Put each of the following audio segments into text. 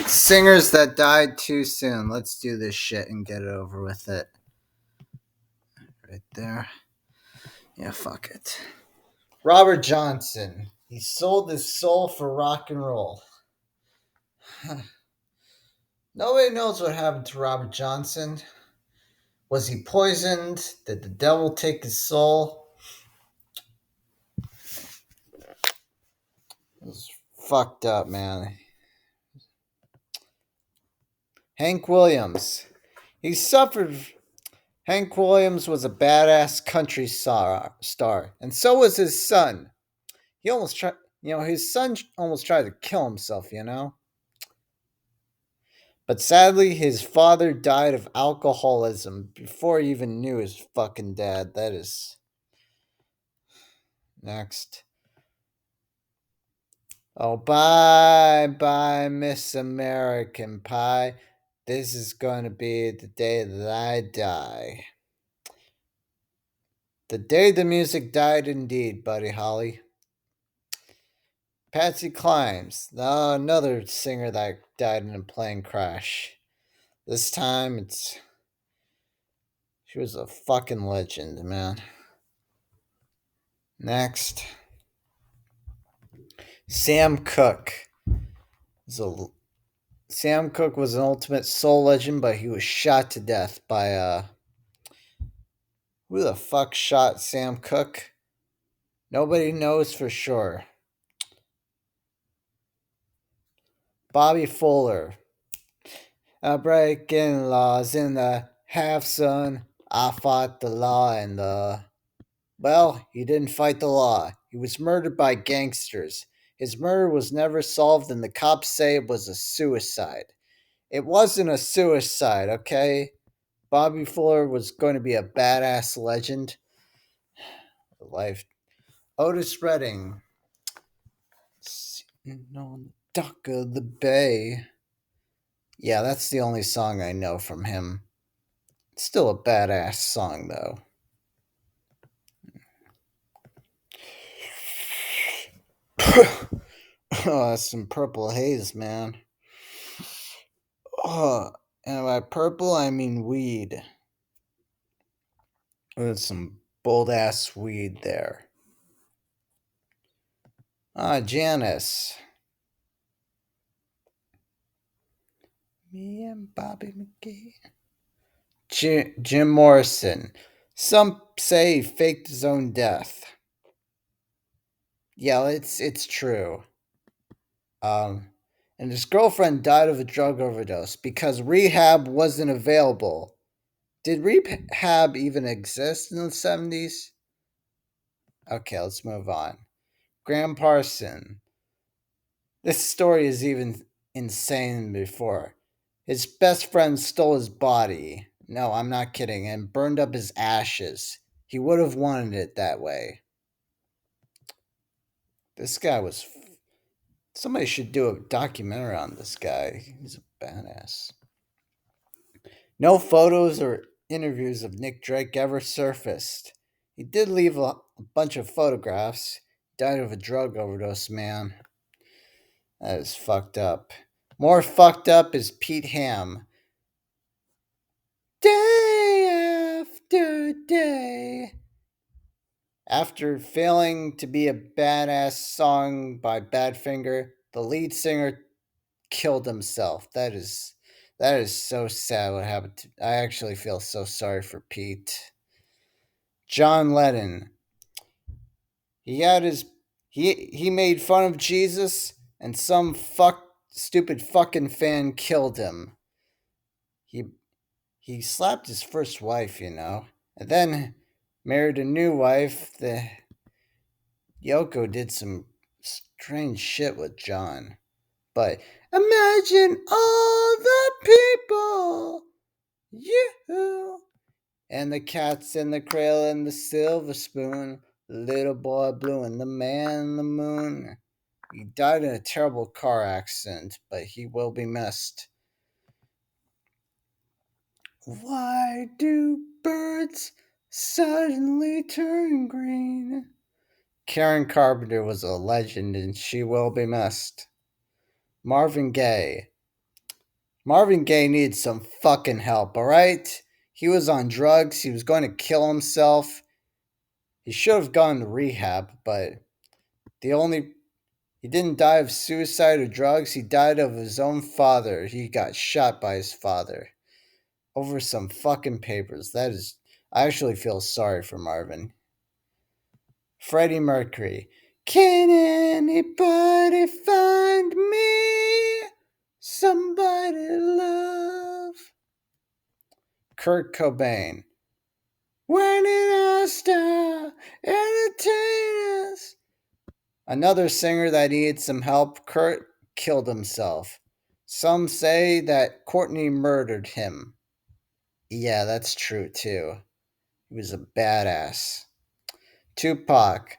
Singers that died too soon. Let's do this shit and get it over with it. Right there. Yeah, fuck it. Robert Johnson. He sold his soul for rock and roll. Nobody knows what happened to Robert Johnson. Was he poisoned? Did the devil take his soul? It was fucked up, man. Hank Williams. He suffered. Hank Williams was a badass country star, and so was his son. He almost tried, his son almost tried to kill himself, But sadly, his father died of alcoholism before he even knew his fucking dad. That is. Next. Oh, bye, bye, Miss American Pie. This is going to be the day that I die. The day the music died, indeed, Buddy Holly. Patsy Climbs, another singer that died in a plane crash. This time, she was a fucking legend, man. Next. Sam Cooke. Sam Cooke was an ultimate soul legend, but he was shot to death by who the fuck shot Sam Cooke? Nobody knows for sure. Bobby Fuller. Breaking laws in the half sun. I fought the law and well, he didn't fight the law. He was murdered by gangsters. His murder was never solved, and the cops say it was a suicide. It wasn't a suicide, okay? Bobby Fuller was going to be a badass legend. Life. Otis Redding. Sitting on the dock of the bay. Yeah, that's the only song I know from him. It's still a badass song, though. Oh, that's some Purple Haze, man. Oh, and by purple, I mean weed. There's some bold ass weed there. Janice. Me and Bobby McGee. Jim Morrison. Some say he faked his own death. Yeah, it's true. And his girlfriend died of a drug overdose because rehab wasn't available. Did rehab even exist in the 70s? Okay, let's move on. Graham Parson. This story is even insane before. His best friend stole his body. No, I'm not kidding. And burned up his ashes. He would have wanted it that way. This guy was. Somebody should do a documentary on this guy. He's a badass. No photos or interviews of Nick Drake ever surfaced. He did leave a bunch of photographs. Died of a drug overdose, man. That is fucked up. More fucked up is Pete Ham. Day after day. After failing to be a badass song by Badfinger, the lead singer killed himself. That is so sad what happened to. I actually feel so sorry for Pete. John Lennon. He had his he made fun of Jesus and some stupid fucking fan killed him. He slapped his first wife, and then married a new wife. The Yoko did some strange shit with John. But imagine all the people, you, and the cats in the cradle and the silver spoon, the little boy blue and the man in the moon. He died in a terrible car accident, but he will be missed. Why do birds suddenly turn green? Karen Carpenter was a legend and she will be missed. Marvin Gaye. Marvin Gaye needs some fucking help, alright? He was on drugs, he was going to kill himself. He should have gone to rehab, but the only he didn't die of suicide or drugs, he died of his own father. He got shot by his father over some fucking papers. That is I actually feel sorry for Marvin. Freddie Mercury. Can anybody find me somebody to love? Kurt Cobain. When did I start entertaining us? Another singer that needed some help, Kurt killed himself. Some say that Courtney murdered him. Yeah, that's true too. He was a badass. Tupac.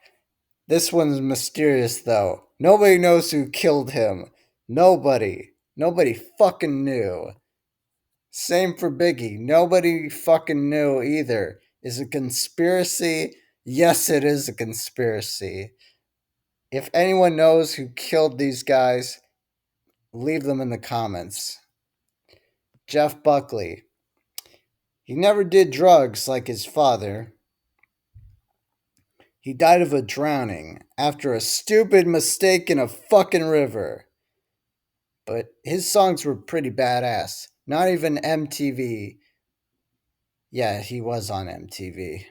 This one's mysterious though. Nobody knows who killed him. Nobody. Nobody fucking knew. Same for Biggie. Nobody fucking knew either. Is it a conspiracy? Yes, it is a conspiracy. If anyone knows who killed these guys, leave them in the comments. Jeff Buckley. He never did drugs like his father. He died of a drowning after a stupid mistake in a fucking river. But his songs were pretty badass. Not even MTV. Yeah, he was on MTV.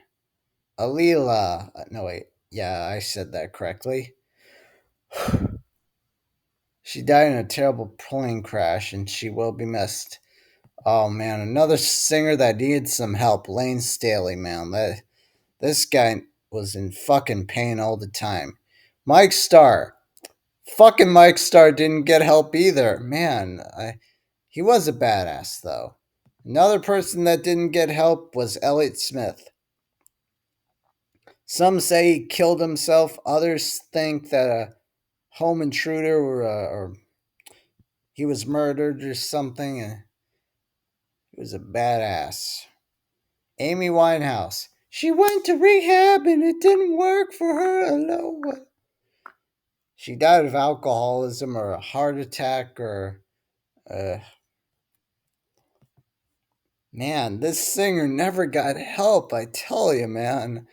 Alila. No, wait. Yeah, I said that correctly. She died in a terrible plane crash and she will be missed. Oh man, another singer that needed some help, Lane Staley, man. This guy was in fucking pain all the time. Mike Starr. Fucking Mike Starr didn't get help either. Man, he was a badass though. Another person that didn't get help was Elliott Smith. Some say he killed himself. Others think that a home intruder or he was murdered or something. And he was a badass. Amy Winehouse. She went to rehab and it didn't work for her alone. She died of alcoholism or a heart attack or. Uh, Man, this singer never got help, I tell you, man.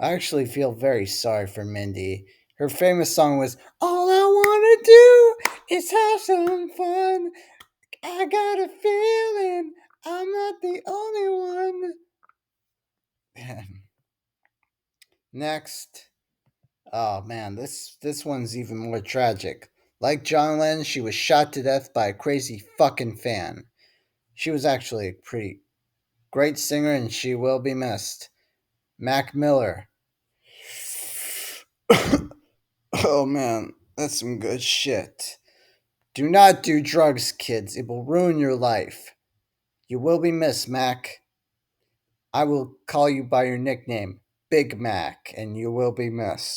I actually feel very sorry for Mindy. Her famous song was All I Wanna Do Is Have Some Fun. I got a feeling I'm not the only one. Next. Oh man, this one's even more tragic. Like John Lennon, she was shot to death by a crazy fucking fan. She was actually a pretty great singer and she will be missed. Mac Miller. Oh man, that's some good shit. Do not do drugs, kids. It will ruin your life. You will be missed, Mac. I will call you by your nickname, Big Mac, and you will be missed.